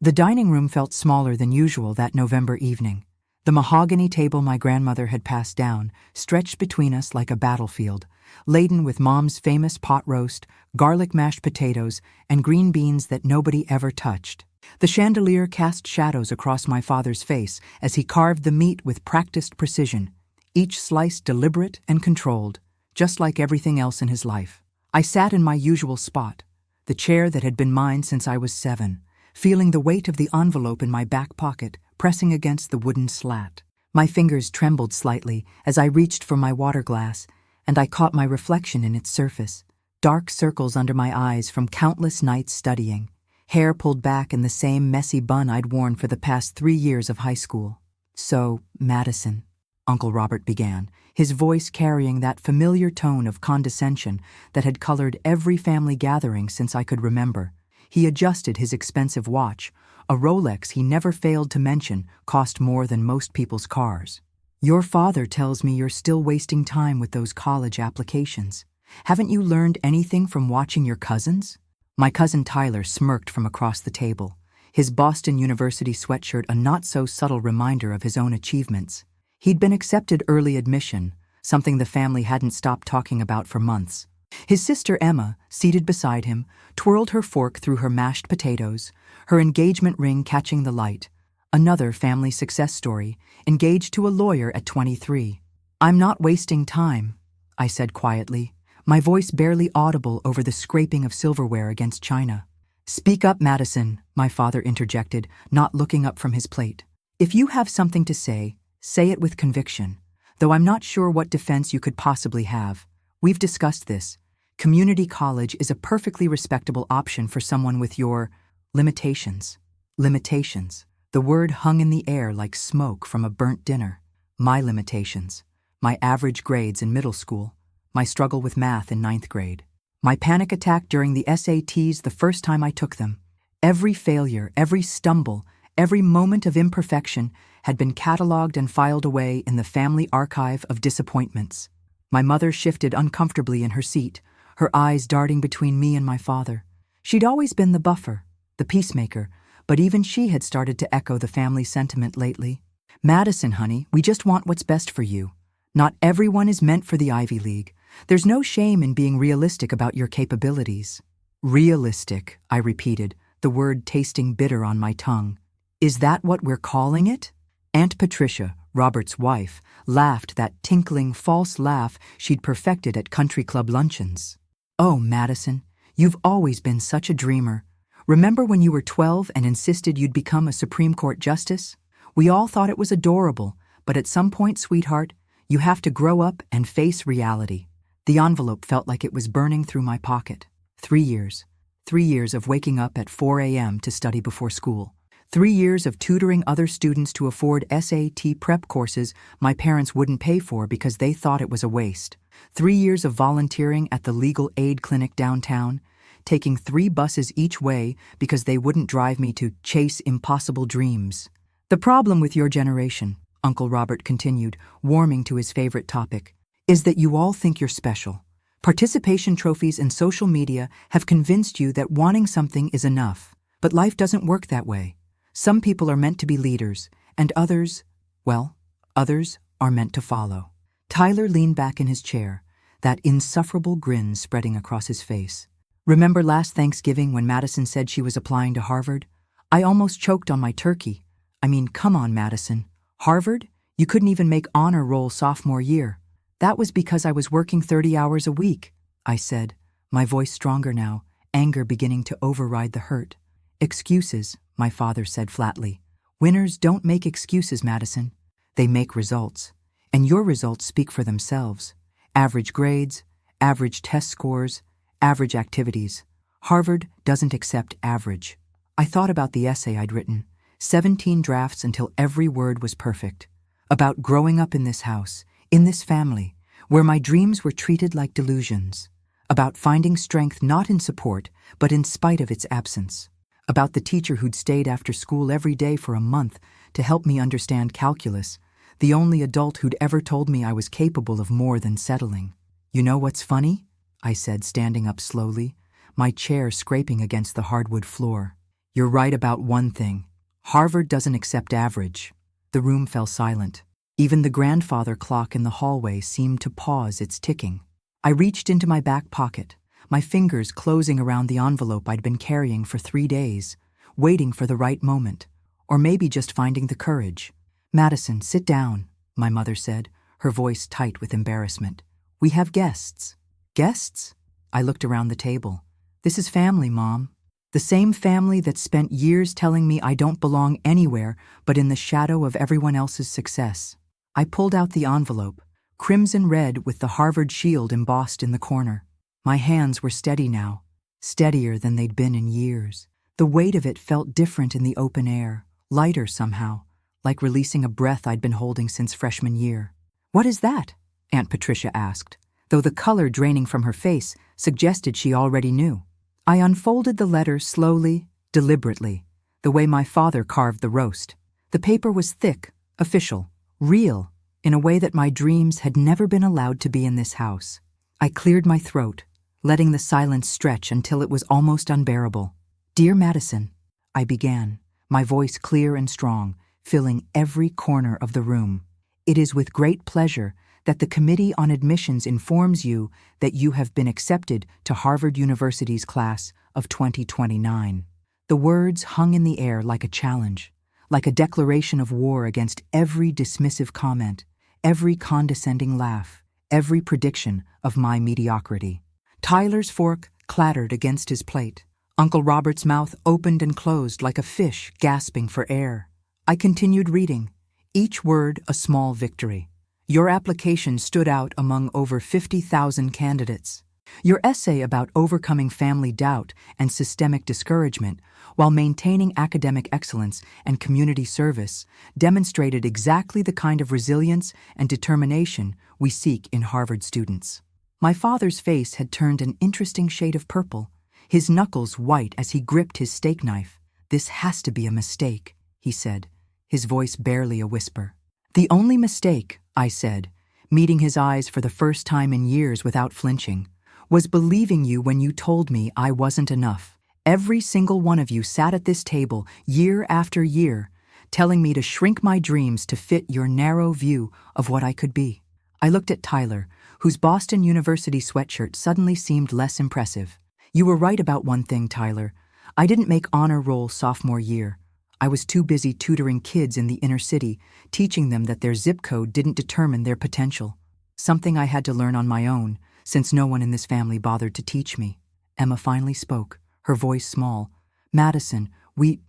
The dining room felt smaller than usual that November evening. The mahogany table my grandmother had passed down stretched between us like a battlefield, laden with Mom's famous pot roast, garlic mashed potatoes, and green beans that nobody ever touched. The chandelier cast shadows across my father's face as he carved the meat with practiced precision, each slice deliberate and controlled, just like everything else in his life. I sat in my usual spot, the chair that had been mine since I was 7, feeling the weight of the envelope in my back pocket pressing against the wooden slat. My fingers trembled slightly as I reached for my water glass, and I caught my reflection in its surface. Dark circles under my eyes from countless nights studying, hair pulled back in the same messy bun I'd worn for the past 3 years of high school. "So, Madison," Uncle Robert began, his voice carrying that familiar tone of condescension that had colored every family gathering since I could remember. He adjusted his expensive watch, a Rolex he never failed to mention cost more than most people's cars. "Your father tells me you're still wasting time with those college applications. Haven't you learned anything from watching your cousins?" My cousin Tyler smirked from across the table, his Boston University sweatshirt a not-so-subtle reminder of his own achievements. He'd been accepted early admission, something the family hadn't stopped talking about for months. His sister Emma, seated beside him, twirled her fork through her mashed potatoes, her engagement ring catching the light. Another family success story, engaged to a lawyer at 23. "I'm not wasting time," I said quietly, my voice barely audible over the scraping of silverware against china. "Speak up, Madison," my father interjected, not looking up from his plate. "If you have something to say it with conviction, though I'm not sure what defense you could possibly have. We've discussed this. Community college is a perfectly respectable option for someone with your limitations." Limitations. The word hung in the air like smoke from a burnt dinner. My limitations. My average grades in middle school. My struggle with math in 9th grade. My panic attack during the SATs the first time I took them. Every failure, every stumble, every moment of imperfection had been cataloged and filed away in the family archive of disappointments. My mother shifted uncomfortably in her seat, her eyes darting between me and my father. She'd always been the buffer, the peacemaker, but even she had started to echo the family sentiment lately. "Madison, honey, we just want what's best for you. Not everyone is meant for the Ivy League. There's no shame in being realistic about your capabilities." "Realistic," I repeated, the word tasting bitter on my tongue. "Is that what we're calling it?" Aunt Patricia, Robert's wife, laughed that tinkling, false laugh she'd perfected at country club luncheons. "Oh, Madison, you've always been such a dreamer. Remember when you were 12 and insisted you'd become a Supreme Court justice? We all thought it was adorable, but at some point, sweetheart, you have to grow up and face reality." The envelope felt like it was burning through my pocket. 3 years. 3 years of waking up at 4 a.m. to study before school. 3 years of tutoring other students to afford SAT prep courses my parents wouldn't pay for because they thought it was a waste. 3 years of volunteering at the legal aid clinic downtown, taking 3 buses each way because they wouldn't drive me to chase impossible dreams. "The problem with your generation," Uncle Robert continued, warming to his favorite topic, "is that you all think you're special. Participation trophies and social media have convinced you that wanting something is enough. But life doesn't work that way. Some people are meant to be leaders, and others are meant to follow." Tyler leaned back in his chair, that insufferable grin spreading across his face. "Remember last Thanksgiving when Madison said she was applying to Harvard? I almost choked on my turkey. I mean, come on, Madison. Harvard? You couldn't even make honor roll sophomore year." "That was because I was working 30 hours a week," I said, my voice stronger now, anger beginning to override the hurt. "Excuses," my father said flatly. "Winners don't make excuses, Madison. They make results. And your results speak for themselves. Average grades, average test scores, average activities. Harvard doesn't accept average." I thought about the essay I'd written, 17 drafts until every word was perfect, about growing up in this house, in this family, where my dreams were treated like delusions, about finding strength not in support, but in spite of its absence, about the teacher who'd stayed after school every day for a month to help me understand calculus, the only adult who'd ever told me I was capable of more than settling. "You know what's funny?" I said, standing up slowly, my chair scraping against the hardwood floor. You're right about one thing. Harvard doesn't accept average. The room fell silent. Even the grandfather clock in the hallway seemed to pause its ticking. I reached into my back pocket, my fingers closing around the envelope I'd been carrying for 3 days, waiting for the right moment, or maybe just finding the courage. "Madison, sit down," my mother said, her voice tight with embarrassment. "We have guests." "Guests?" I looked around the table. "This is family, Mom. The same family that spent years telling me I don't belong anywhere but in the shadow of everyone else's success." I pulled out the envelope, crimson red with the Harvard shield embossed in the corner. My hands were steady now, steadier than they'd been in years. The weight of it felt different in the open air, lighter somehow, like releasing a breath I'd been holding since freshman year. "What is that?" Aunt Patricia asked, though the color draining from her face suggested she already knew. I unfolded the letter slowly, deliberately, the way my father carved the roast. The paper was thick, official, real, in a way that my dreams had never been allowed to be in this house. I cleared my throat, letting the silence stretch until it was almost unbearable. "Dear Madison," I began, my voice clear and strong, filling every corner of the room. "It is with great pleasure that the Committee on Admissions informs you that you have been accepted to Harvard University's class of 2029. The words hung in the air like a challenge, like a declaration of war against every dismissive comment, every condescending laugh, every prediction of my mediocrity. Tyler's fork clattered against his plate. Uncle Robert's mouth opened and closed like a fish gasping for air. I continued reading, each word a small victory. Your application stood out among over 50,000 candidates. Your essay about overcoming family doubt and systemic discouragement while maintaining academic excellence and community service demonstrated exactly the kind of resilience and determination we seek in Harvard students. My father's face had turned an interesting shade of purple, his knuckles white as he gripped his steak knife. "This has to be a mistake," he said, his voice barely a whisper. "The only mistake," I said, meeting his eyes for the first time in years without flinching, "was believing you when you told me I wasn't enough. Every single one of you sat at this table year after year, telling me to shrink my dreams to fit your narrow view of what I could be." I looked at Tyler, whose Boston University sweatshirt suddenly seemed less impressive. "You were right about one thing, Tyler. I didn't make honor roll sophomore year. I was too busy tutoring kids in the inner city, teaching them that their zip code didn't determine their potential. Something I had to learn on my own, since no one in this family bothered to teach me." Emma finally spoke, her voice small. "Madison, we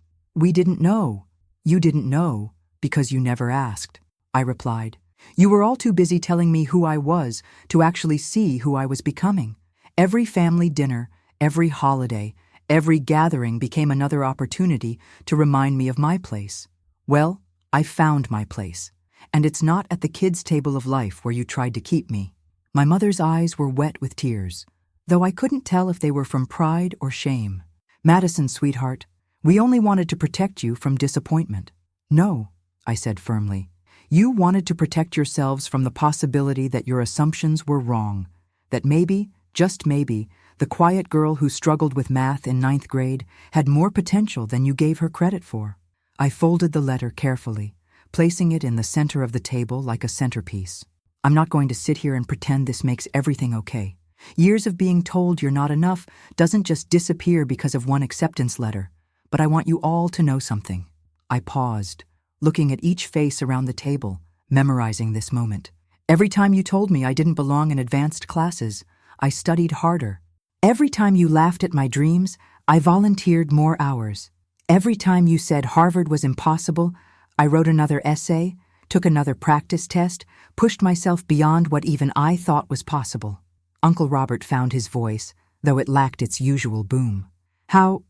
didn't know." "You didn't know because you never asked," I replied. "You were all too busy telling me who I was to actually see who I was becoming. Every family dinner, every holiday, every gathering became another opportunity to remind me of my place. Well, I found my place, and it's not at the kids' table of life where you tried to keep me." My mother's eyes were wet with tears, though I couldn't tell if they were from pride or shame. "Madison, sweetheart, we only wanted to protect you from disappointment." "No," I said firmly. "You wanted to protect yourselves from the possibility that your assumptions were wrong, that maybe, just maybe, the quiet girl who struggled with math in 9th grade had more potential than you gave her credit for." I folded the letter carefully, placing it in the center of the table like a centerpiece. "I'm not going to sit here and pretend this makes everything okay. Years of being told you're not enough doesn't just disappear because of one acceptance letter, but I want you all to know something." I paused, looking at each face around the table, memorizing this moment. "Every time you told me I didn't belong in advanced classes, I studied harder. Every time you laughed at my dreams, I volunteered more hours. Every time you said Harvard was impossible, I wrote another essay, took another practice test, pushed myself beyond what even I thought was possible." Uncle Robert found his voice, though it lacked its usual boom. How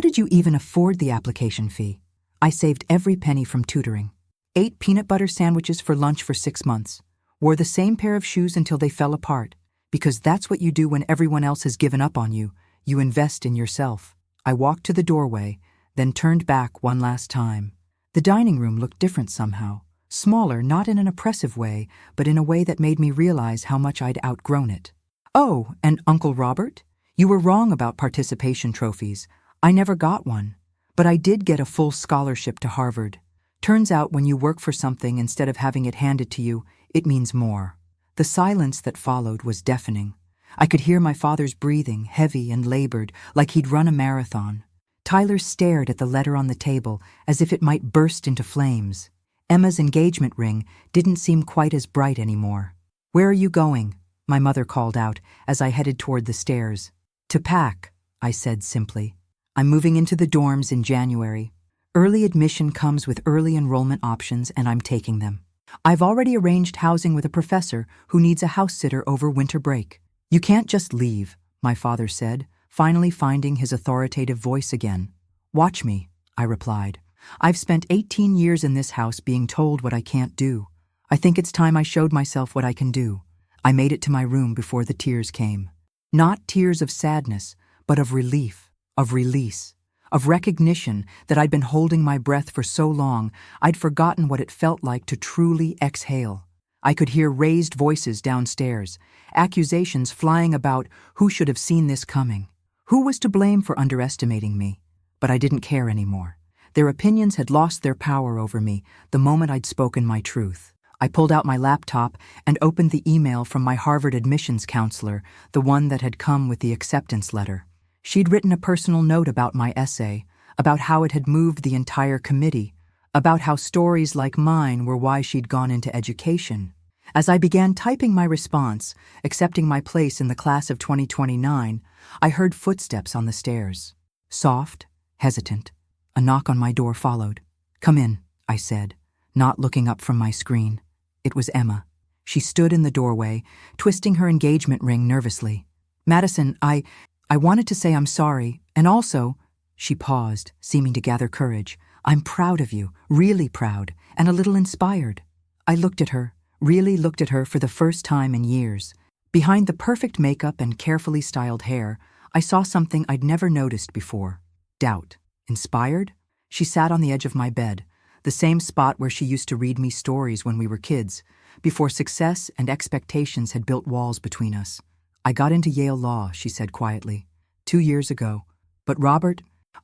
did you even afford the application fee?" I saved every penny from tutoring. Ate peanut butter sandwiches for lunch for 6 months. Wore the same pair of shoes until they fell apart. Because that's what you do when everyone else has given up on you. You invest in yourself. I walked to the doorway, then turned back one last time. The dining room looked different somehow. Smaller, not in an oppressive way, but in a way that made me realize how much I'd outgrown it. "Oh, and Uncle Robert? You were wrong about participation trophies. I never got one. But I did get a full scholarship to Harvard. Turns out when you work for something instead of having it handed to you, it means more. The silence that followed was deafening. I could hear my father's breathing, heavy and labored, like he'd run a marathon. Tyler stared at the letter on the table as if it might burst into flames. Emma's engagement ring didn't seem quite as bright anymore. "Where are you going?" my mother called out as I headed toward the stairs. "To pack," I said simply. "I'm moving into the dorms in January. Early admission comes with early enrollment options, and I'm taking them. I've already arranged housing with a professor who needs a house sitter over winter break." "You can't just leave," my father said, finally finding his authoritative voice again. "Watch me," I replied. "I've spent 18 years in this house being told what I can't do. I think it's time I showed myself what I can do." I made it to my room before the tears came. Not tears of sadness, but of relief, of release, of recognition that I'd been holding my breath for so long I'd forgotten what it felt like to truly exhale. I could hear raised voices downstairs, accusations flying about who should have seen this coming. Who was to blame for underestimating me? But I didn't care anymore. Their opinions had lost their power over me the moment I'd spoken my truth. I pulled out my laptop and opened the email from my Harvard admissions counselor, the one that had come with the acceptance letter. She'd written a personal note about my essay, about how it had moved the entire committee, about how stories like mine were why she'd gone into education. As I began typing my response, accepting my place in the class of 2029, I heard footsteps on the stairs. Soft, hesitant. A knock on my door followed. "Come in," I said, not looking up from my screen. It was Emma. She stood in the doorway, twisting her engagement ring nervously. "Madison, I wanted to say I'm sorry, and also," she paused, seeming to gather courage, "I'm proud of you, really proud, and a little inspired." I looked at her, really looked at her for the first time in years. Behind the perfect makeup and carefully styled hair, I saw something I'd never noticed before. Doubt. Inspired? She sat on the edge of my bed, the same spot where she used to read me stories when we were kids, before success and expectations had built walls between us. "I got into Yale Law," she said quietly, 2 years ago. "But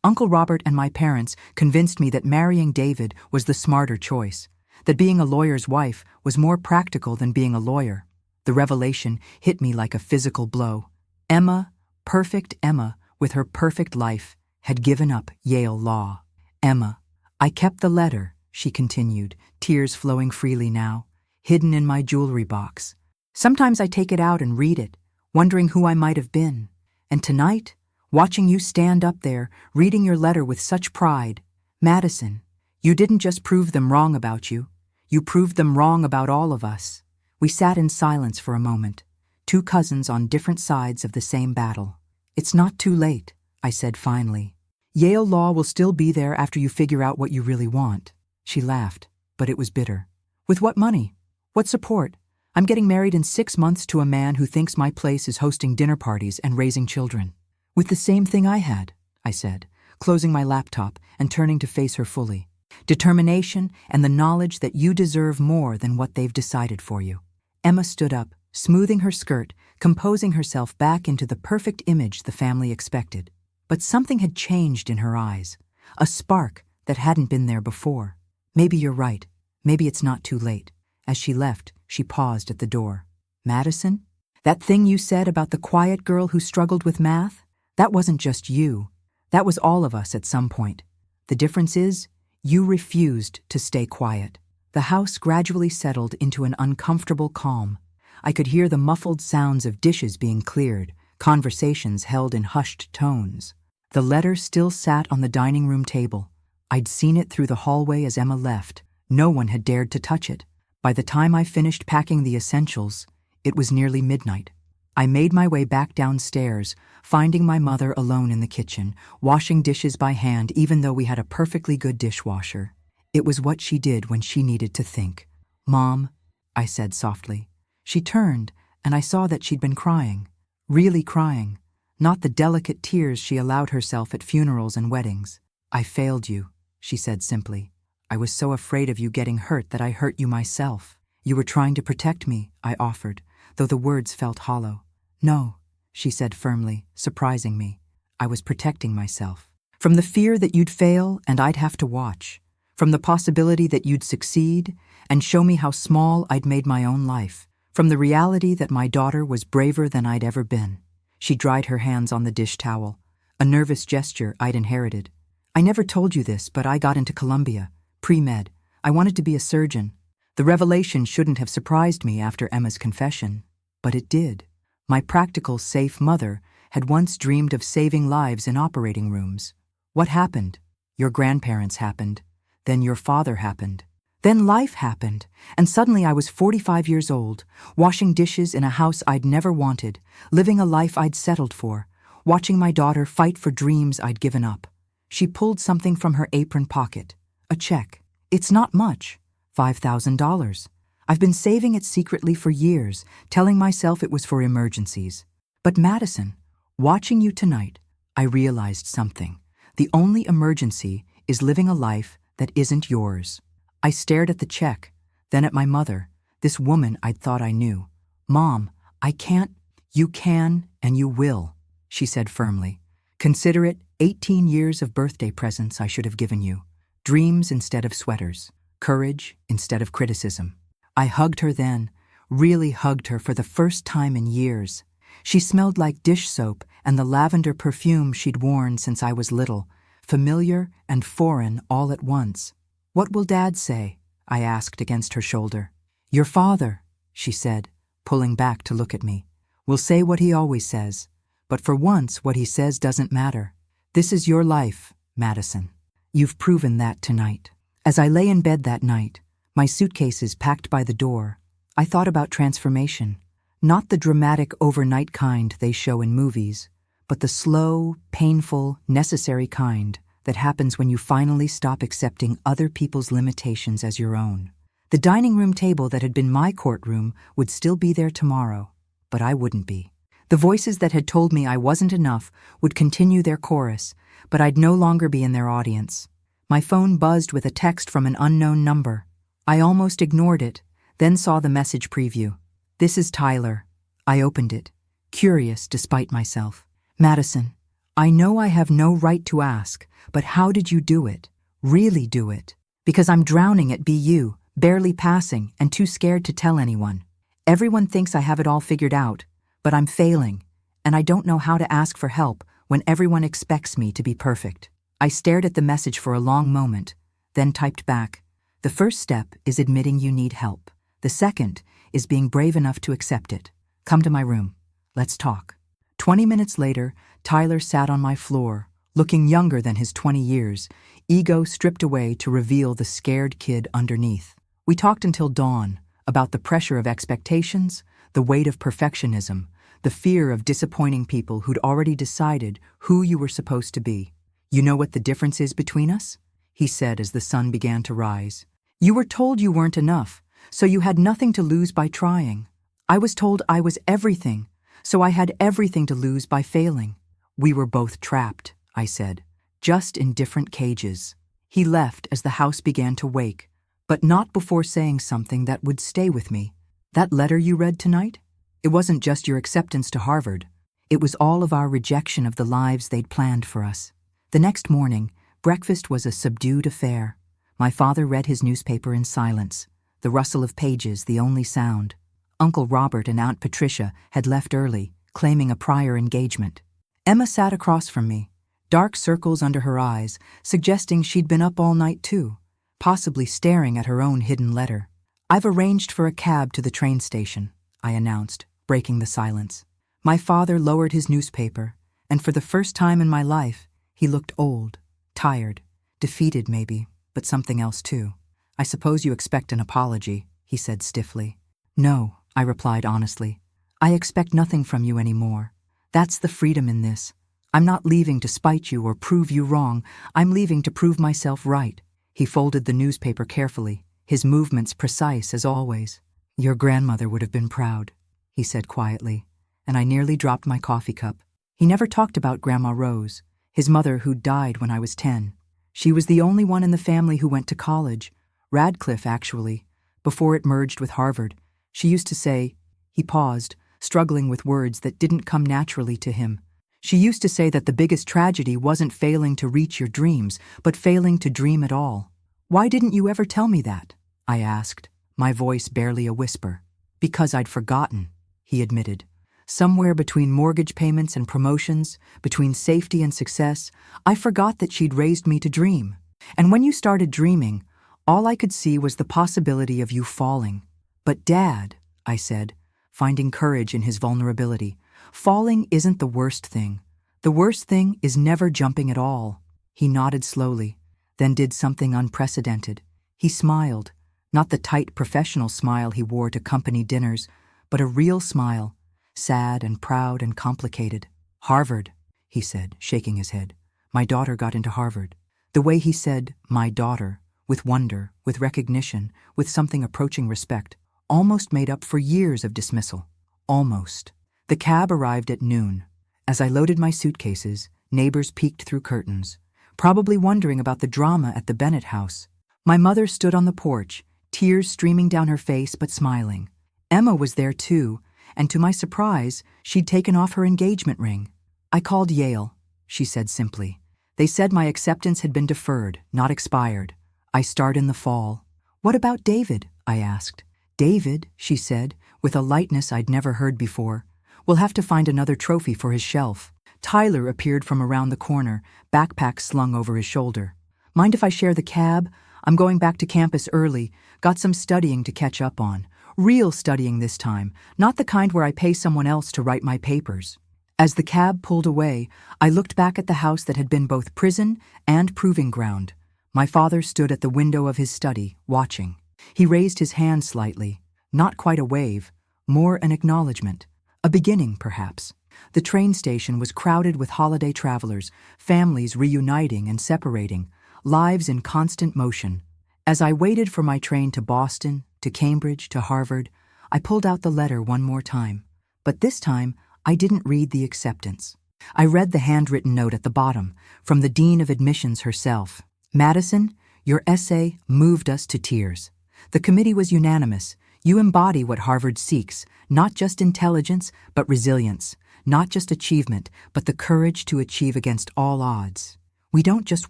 Uncle Robert and my parents convinced me that marrying David was the smarter choice, that being a lawyer's wife was more practical than being a lawyer." The revelation hit me like a physical blow. Emma, perfect Emma, with her perfect life, had given up Yale Law. "Emma, I kept the letter," she continued, tears flowing freely now, "hidden in my jewelry box. Sometimes I take it out and read it, wondering who I might have been. And tonight, watching you stand up there, reading your letter with such pride, Madison, you didn't just prove them wrong about you. You proved them wrong about all of us." We sat in silence for a moment, 2 cousins on different sides of the same battle. "It's not too late," I said finally. "Yale Law will still be there after you figure out what you really want." She laughed, but it was bitter. "With what money? What support? I'm getting married in 6 months to a man who thinks my place is hosting dinner parties and raising children." "With the same thing I had," I said, closing my laptop and turning to face her fully. "Determination and the knowledge that you deserve more than what they've decided for you." Emma stood up, smoothing her skirt, composing herself back into the perfect image the family expected. But something had changed in her eyes, a spark that hadn't been there before. "Maybe you're right. Maybe it's not too late." As she left, she paused at the door. "Madison, that thing you said about the quiet girl who struggled with math, that wasn't just you. That was all of us at some point. The difference is, you refused to stay quiet." The house gradually settled into an uncomfortable calm. I could hear the muffled sounds of dishes being cleared, conversations held in hushed tones. The letter still sat on the dining room table. I'd seen it through the hallway as Emma left. No one had dared to touch it. By the time I finished packing the essentials, it was nearly midnight. I made my way back downstairs, finding my mother alone in the kitchen, washing dishes by hand even though we had a perfectly good dishwasher. It was what she did when she needed to think. "Mom," I said softly. She turned, and I saw that she'd been crying. Really crying. Not the delicate tears she allowed herself at funerals and weddings. "I failed you," she said simply. "I was so afraid of you getting hurt that I hurt you myself." "You were trying to protect me," I offered, though the words felt hollow. "No," she said firmly, surprising me. "I was protecting myself. From the fear that you'd fail and I'd have to watch. From the possibility that you'd succeed and show me how small I'd made my own life. From the reality that my daughter was braver than I'd ever been. She dried her hands on the dish towel, a nervous gesture I'd inherited. I never told you this, but I got into Columbia, pre-med. I wanted to be a surgeon. The revelation shouldn't have surprised me after Emma's confession, but it did. My practical, safe mother had once dreamed of saving lives in operating rooms. What happened? Your grandparents happened. Then your father happened. Then life happened, and suddenly I was 45 years old, washing dishes in a house I'd never wanted, living a life I'd settled for, watching my daughter fight for dreams I'd given up. She pulled something from her apron pocket. A check. It's not much. $5,000. I've been saving it secretly for years, telling myself it was for emergencies. But Madison, watching you tonight, I realized something. The only emergency is living a life that isn't yours. I stared at the check, then at my mother, this woman I'd thought I knew. Mom, I can't. You can and you will, she said firmly. Consider it 18 years of birthday presents I should have given you. Dreams instead of sweaters. Courage instead of criticism. I hugged her then, really hugged her for the first time in years. She smelled like dish soap and the lavender perfume she'd worn since I was little, familiar and foreign all at once. What will Dad say? I asked against her shoulder. Your father, she said, pulling back to look at me, will say what he always says. But for once, what he says doesn't matter. This is your life, Madison. You've proven that tonight. As I lay in bed that night, my suitcases packed by the door, I thought about transformation. Not the dramatic overnight kind they show in movies, but the slow, painful, necessary kind that happens when you finally stop accepting other people's limitations as your own. The dining room table that had been my courtroom would still be there tomorrow, but I wouldn't be. The voices that had told me I wasn't enough would continue their chorus, but I'd no longer be in their audience. My phone buzzed with a text from an unknown number. I almost ignored it, then saw the message preview. This is Tyler. I opened it, curious despite myself. Madison, I know I have no right to ask, but how did you do it? Really do it? Because I'm drowning at BU, barely passing, and too scared to tell anyone. Everyone thinks I have it all figured out, but I'm failing, and I don't know how to ask for help when everyone expects me to be perfect. I stared at the message for a long moment, then typed back, the first step is admitting you need help. The second is being brave enough to accept it. Come to my room. Let's talk. 20 minutes later, Tyler sat on my floor, looking younger than his 20 years, ego stripped away to reveal the scared kid underneath. We talked until dawn about the pressure of expectations, the weight of perfectionism, the fear of disappointing people who'd already decided who you were supposed to be. You know what the difference is between us? He said as the sun began to rise. You were told you weren't enough, so you had nothing to lose by trying. I was told I was everything, so I had everything to lose by failing. We were both trapped, I said, just in different cages. He left as the house began to wake, but not before saying something that would stay with me. That letter you read tonight? It wasn't just your acceptance to Harvard. It was all of our rejection of the lives they'd planned for us. The next morning, breakfast was a subdued affair. My father read his newspaper in silence, the rustle of pages the only sound. Uncle Robert and Aunt Patricia had left early, claiming a prior engagement. Emma sat across from me, dark circles under her eyes, suggesting she'd been up all night too, possibly staring at her own hidden letter. I've arranged for a cab to the train station, I announced, breaking the silence. My father lowered his newspaper, and for the first time in my life, he looked old, tired, defeated maybe, but something else too. I suppose you expect an apology, he said stiffly. No, I replied honestly. I expect nothing from you anymore. That's the freedom in this. I'm not leaving to spite you or prove you wrong. I'm leaving to prove myself right. He folded the newspaper carefully, his movements precise as always. Your grandmother would have been proud, he said quietly, and I nearly dropped my coffee cup. He never talked about Grandma Rose, his mother who died when I was 10. She was the only one in the family who went to college, Radcliffe actually, before it merged with Harvard. She used to say, he paused, struggling with words that didn't come naturally to him. She used to say that the biggest tragedy wasn't failing to reach your dreams, but failing to dream at all. Why didn't you ever tell me that? I asked, my voice barely a whisper. Because I'd forgotten, he admitted. Somewhere between mortgage payments and promotions, between safety and success, I forgot that she'd raised me to dream. And when you started dreaming, all I could see was the possibility of you falling. But Dad, I said, finding courage in his vulnerability, falling isn't the worst thing. The worst thing is never jumping at all. He nodded slowly, then did something unprecedented. He smiled, not the tight professional smile he wore to company dinners, but a real smile, sad and proud and complicated. Harvard, he said, shaking his head. My daughter got into Harvard. The way he said, my daughter, with wonder, with recognition, with something approaching respect, almost made up for years of dismissal. Almost. The cab arrived at noon. As I loaded my suitcases, neighbors peeked through curtains, probably wondering about the drama at the Bennett house. My mother stood on the porch, tears streaming down her face but smiling. Emma was there too, and to my surprise, she'd taken off her engagement ring. I called Yale, she said simply. They said my acceptance had been deferred, not expired. I start in the fall. What about David? I asked. David, she said, with a lightness I'd never heard before. We'll have to find another trophy for his shelf. Tyler appeared from around the corner, backpack slung over his shoulder. Mind if I share the cab? I'm going back to campus early. Got some studying to catch up on. Real studying this time, not the kind where I pay someone else to write my papers. As the cab pulled away, I looked back at the house that had been both prison and proving ground. My father stood at the window of his study, watching. He raised his hand slightly, not quite a wave, more an acknowledgement. A beginning, perhaps. The train station was crowded with holiday travelers, families reuniting and separating, lives in constant motion. As I waited for my train to Boston, to Cambridge, to Harvard, I pulled out the letter one more time. But this time, I didn't read the acceptance. I read the handwritten note at the bottom, from the Dean of Admissions herself. Madison, your essay moved us to tears. The committee was unanimous. You embody what Harvard seeks, not just intelligence, but resilience, not just achievement, but the courage to achieve against all odds. We don't just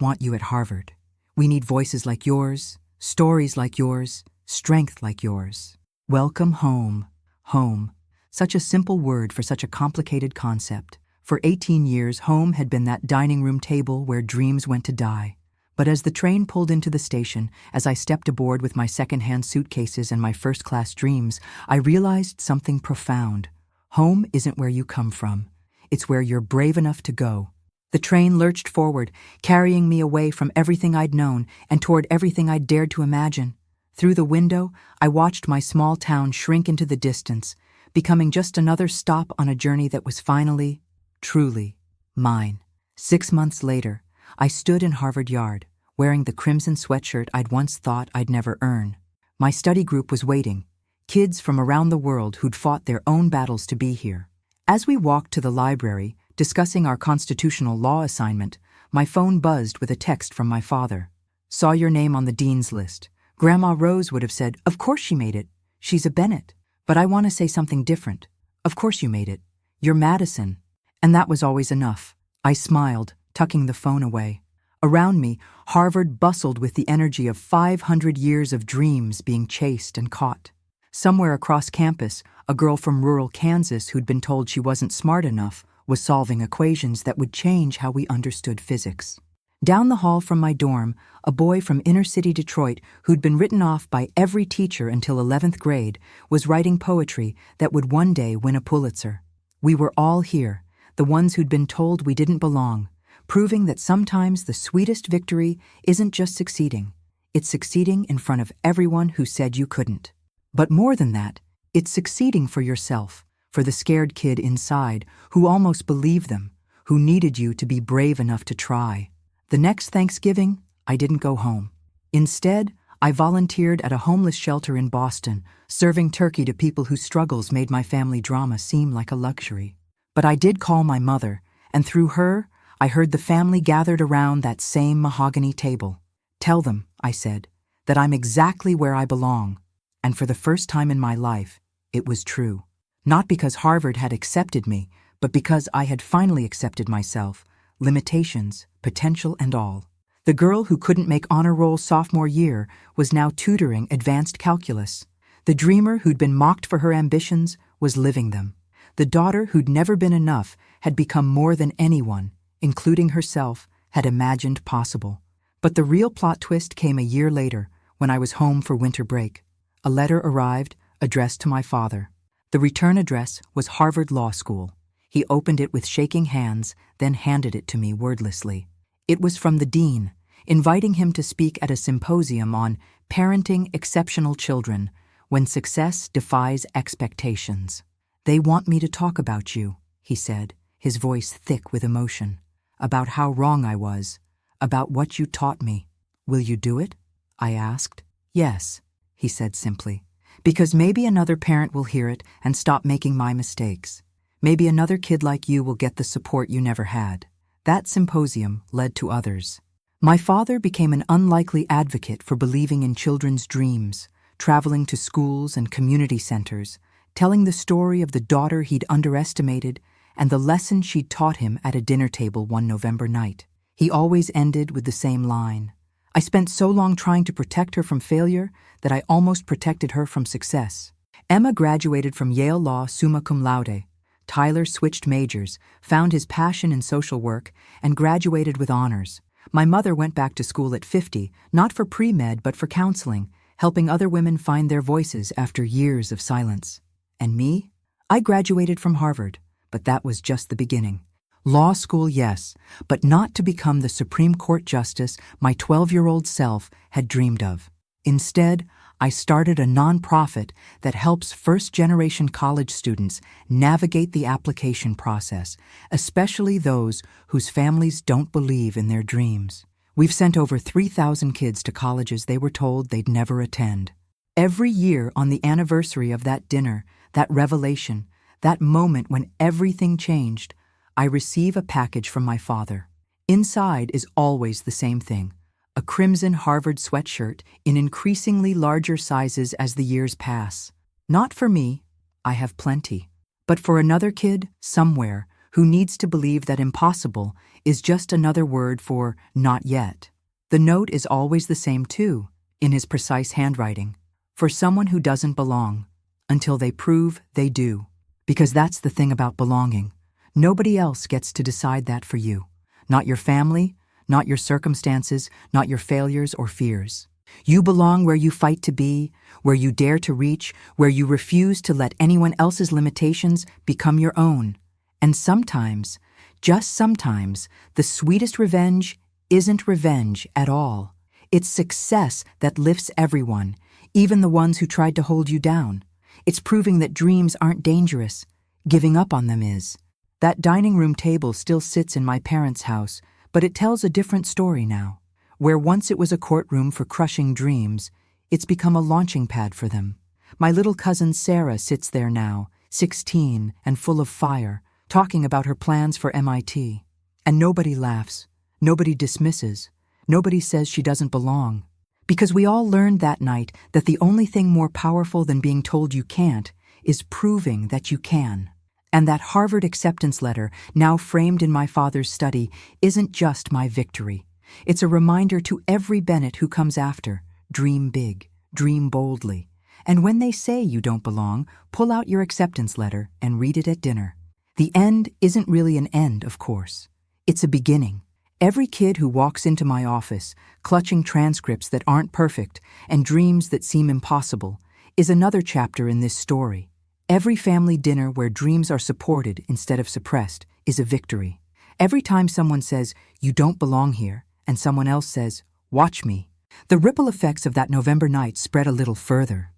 want you at Harvard. We need voices like yours, stories like yours, strength like yours. Welcome home. Home. Such a simple word for such a complicated concept. For 18 years, home had been that dining room table where dreams went to die. But as the train pulled into the station, as I stepped aboard with my second-hand suitcases and my first-class dreams, I realized something profound. Home isn't where you come from. It's where you're brave enough to go. The train lurched forward, carrying me away from everything I'd known and toward everything I'd dared to imagine. Through the window, I watched my small town shrink into the distance, becoming just another stop on a journey that was finally, truly, mine. 6 months later, I stood in Harvard Yard, wearing the crimson sweatshirt I'd once thought I'd never earn. My study group was waiting, kids from around the world who'd fought their own battles to be here. As we walked to the library, discussing our constitutional law assignment, my phone buzzed with a text from my father. Saw your name on the dean's list. Grandma Rose would have said, of course she made it. She's a Bennett. But I want to say something different. Of course you made it. You're Madison. And that was always enough. I smiled, tucking the phone away. Around me, Harvard bustled with the energy of 500 years of dreams being chased and caught. Somewhere across campus, a girl from rural Kansas who'd been told she wasn't smart enough was solving equations that would change how we understood physics. Down the hall from my dorm, a boy from inner-city Detroit who'd been written off by every teacher until 11th grade was writing poetry that would one day win a Pulitzer. We were all here, the ones who'd been told we didn't belong, proving that sometimes the sweetest victory isn't just succeeding. It's succeeding in front of everyone who said you couldn't. But more than that, it's succeeding for yourself, for the scared kid inside who almost believed them, who needed you to be brave enough to try. The next Thanksgiving, I didn't go home. Instead, I volunteered at a homeless shelter in Boston, serving turkey to people whose struggles made my family drama seem like a luxury. But I did call my mother, and through her, I heard the family gathered around that same mahogany table. Tell them, I said, that I'm exactly where I belong. And for the first time in my life, it was true. Not because Harvard had accepted me, but because I had finally accepted myself, limitations, potential and all. The girl who couldn't make honor roll sophomore year was now tutoring advanced calculus. The dreamer who'd been mocked for her ambitions was living them. The daughter who'd never been enough had become more than anyone, including herself, had imagined possible. But the real plot twist came a year later, when I was home for winter break. A letter arrived, addressed to my father. The return address was Harvard Law School. He opened it with shaking hands, then handed it to me wordlessly. It was from the dean, inviting him to speak at a symposium on parenting exceptional children when success defies expectations. "They want me to talk about you," he said, his voice thick with emotion, "about how wrong I was, about what you taught me. Will you do it?" I asked. "Yes," he said simply, "because maybe another parent will hear it and stop making my mistakes. Maybe another kid like you will get the support you never had." That symposium led to others. My father became an unlikely advocate for believing in children's dreams, traveling to schools and community centers, telling the story of the daughter he'd underestimated and the lesson she'd taught him at a dinner table one November night. He always ended with the same line. "I spent so long trying to protect her from failure that I almost protected her from success." Emma graduated from Yale Law summa cum laude. Tyler switched majors, found his passion in social work, and graduated with honors. My mother went back to school at 50, not for pre-med but for counseling, helping other women find their voices after years of silence. And me? I graduated from Harvard, but that was just the beginning. Law school, yes, but not to become the Supreme Court justice my 12-year-old self had dreamed of. Instead, I started a nonprofit that helps first-generation college students navigate the application process, especially those whose families don't believe in their dreams. We've sent over 3,000 kids to colleges they were told they'd never attend. Every year on the anniversary of that dinner, that revelation, that moment when everything changed, I receive a package from my father. Inside is always the same thing. A crimson Harvard sweatshirt in increasingly larger sizes as the years pass. Not for me, I have plenty, but for another kid, somewhere, who needs to believe that impossible is just another word for not yet. The note is always the same too, in his precise handwriting. For someone who doesn't belong, until they prove they do. Because that's the thing about belonging. Nobody else gets to decide that for you. Not your family, not your circumstances, not your failures or fears. You belong where you fight to be, where you dare to reach, where you refuse to let anyone else's limitations become your own. And sometimes, just sometimes, the sweetest revenge isn't revenge at all. It's success that lifts everyone, even the ones who tried to hold you down. It's proving that dreams aren't dangerous. Giving up on them is. That dining room table still sits in my parents' house, but it tells a different story now. Where once it was a courtroom for crushing dreams, it's become a launching pad for them. My little cousin Sarah sits there now, 16 and full of fire, talking about her plans for MIT. And nobody laughs, nobody dismisses, nobody says she doesn't belong. Because we all learned that night that the only thing more powerful than being told you can't is proving that you can. And that Harvard acceptance letter, now framed in my father's study, isn't just my victory. It's a reminder to every Bennett who comes after, dream big, dream boldly. And when they say you don't belong, pull out your acceptance letter and read it at dinner. The end isn't really an end, of course. It's a beginning. Every kid who walks into my office, clutching transcripts that aren't perfect and dreams that seem impossible, is another chapter in this story. Every family dinner where dreams are supported instead of suppressed is a victory. Every time someone says, "You don't belong here," and someone else says, "Watch me," the ripple effects of that November night spread a little further.